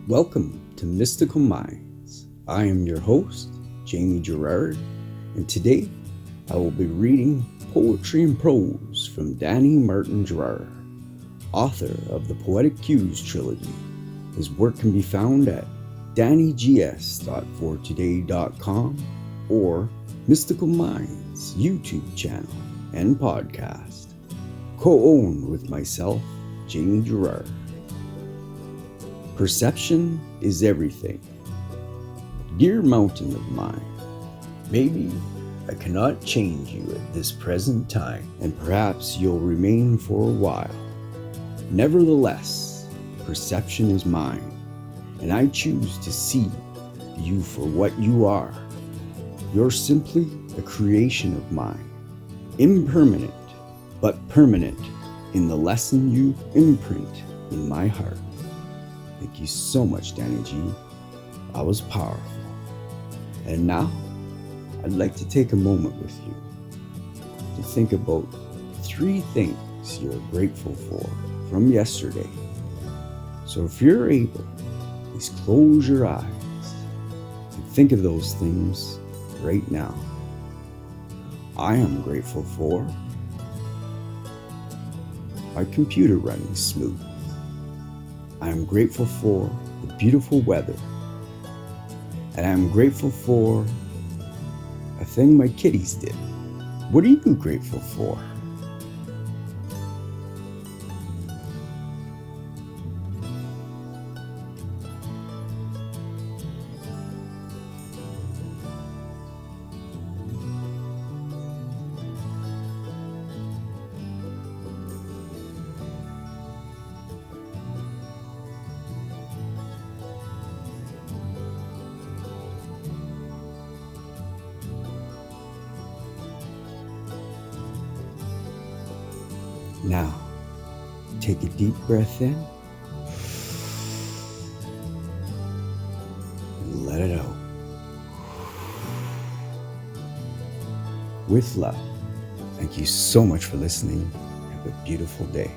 Welcome to Mystical Minds. I am your host, Jamie Gerard, and today I will be reading poetry and prose from Danny Martin Gerard, author of the Poetic Cues trilogy. His work can be found at dannygs.fortoday.com or Mystical Minds YouTube channel and podcast, co-owned with myself, Jamie Gerard. Perception is everything. Dear mountain of mine, maybe I cannot change you at this present time, and perhaps you'll remain for a while. Nevertheless, perception is mine, and I choose to see you for what you are. You're simply a creation of mine, impermanent, but permanent in the lesson you imprint in my heart. Thank you so much, Danny G. That was powerful. And now, I'd like to take a moment with you to think about 3 things you're grateful for from yesterday. So if you're able, please close your eyes and think of those things right now. I am grateful for my computer running smooth. I am grateful for the beautiful weather. And I am grateful for a thing my kitties did. What are you grateful for? Now, take a deep breath in and let it out. With love. Thank you so much for listening. Have a beautiful day.